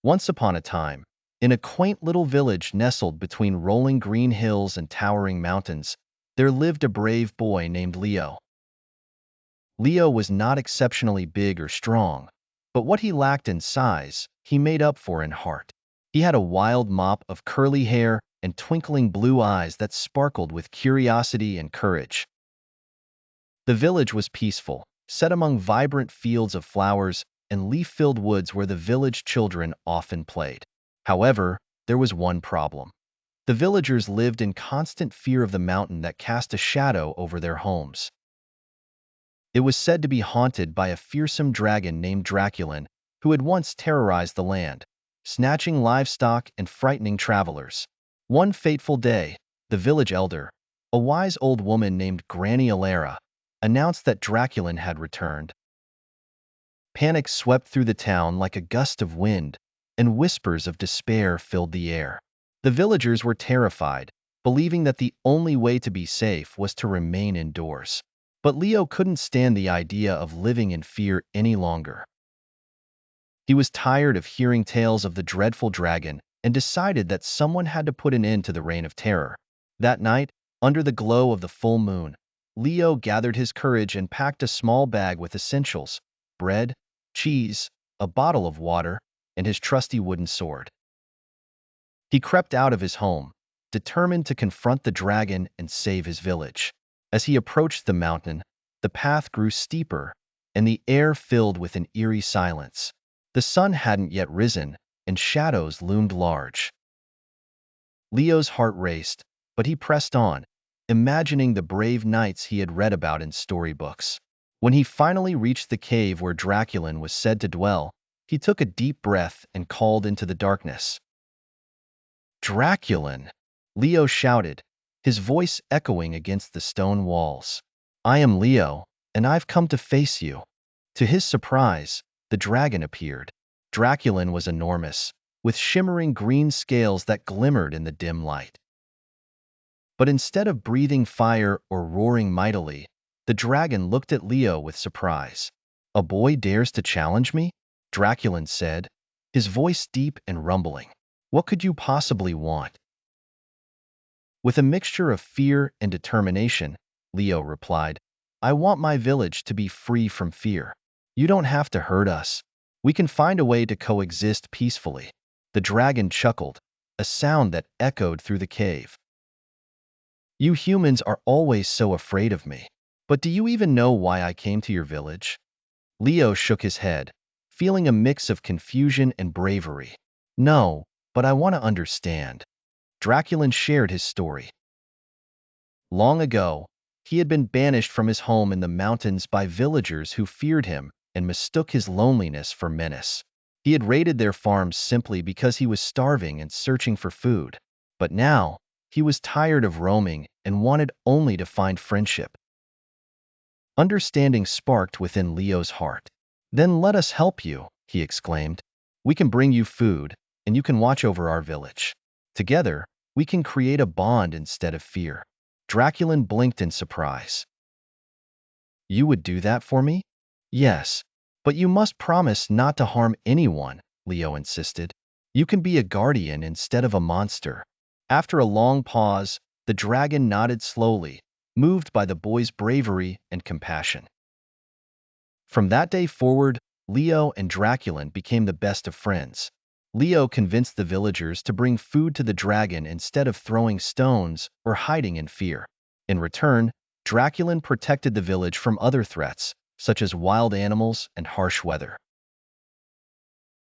Once upon a time, in a quaint little village nestled between rolling green hills and towering mountains, there lived a brave boy named Leo. Leo was not exceptionally big or strong, but what he lacked in size, he made up for in heart. He had a wild mop of curly hair and twinkling blue eyes that sparkled with curiosity and courage. The village was peaceful, set among vibrant fields of flowers and leaf-filled woods where the village children often played. However, there was one problem. The villagers lived in constant fear of the mountain that cast a shadow over their homes. It was said to be haunted by a fearsome dragon named Draculon, who had once terrorized the land, snatching livestock and frightening travelers. One fateful day, the village elder, a wise old woman named Granny Alara, announced that Draculon had returned. Panic swept through the town like a gust of wind, and whispers of despair filled the air. The villagers were terrified, believing that the only way to be safe was to remain indoors. But Leo couldn't stand the idea of living in fear any longer. He was tired of hearing tales of the dreadful dragon and decided that someone had to put an end to the reign of terror. That night, under the glow of the full moon, Leo gathered his courage and packed a small bag with essentials: bread, cheese, a bottle of water, and his trusty wooden sword. He crept out of his home, determined to confront the dragon and save his village. As he approached the mountain, the path grew steeper, and the air filled with an eerie silence. The sun hadn't yet risen, and shadows loomed large. Leo's heart raced, but he pressed on, imagining the brave knights he had read about in storybooks. When he finally reached the cave where Draculon was said to dwell, he took a deep breath and called into the darkness. "Draculon!" Leo shouted, his voice echoing against the stone walls. "I am Leo, and I've come to face you." To his surprise, the dragon appeared. Draculon was enormous, with shimmering green scales that glimmered in the dim light. But instead of breathing fire or roaring mightily, the dragon looked at Leo with surprise. "A boy dares to challenge me?" Draculon said, his voice deep and rumbling. "What could you possibly want?" With a mixture of fear and determination, Leo replied, "I want my village to be free from fear. You don't have to hurt us. We can find a way to coexist peacefully." The dragon chuckled, a sound that echoed through the cave. "You humans are always so afraid of me. But do you even know why I came to your village?" Leo shook his head, feeling a mix of confusion and bravery. "No, but I want to understand." Draculon shared his story. Long ago, he had been banished from his home in the mountains by villagers who feared him and mistook his loneliness for menace. He had raided their farms simply because he was starving and searching for food. But now, he was tired of roaming and wanted only to find friendship. Understanding sparked within Leo's heart. "Then let us help you," he exclaimed. "We can bring you food, and you can watch over our village. Together, we can create a bond instead of fear." Draculon blinked in surprise. "You would do that for me?" "Yes, but you must promise not to harm anyone," Leo insisted. "You can be a guardian instead of a monster." After a long pause, the dragon nodded slowly, moved by the boy's bravery and compassion. From that day forward, Leo and Draculon became the best of friends. Leo convinced the villagers to bring food to the dragon instead of throwing stones or hiding in fear. In return, Draculon protected the village from other threats, such as wild animals and harsh weather.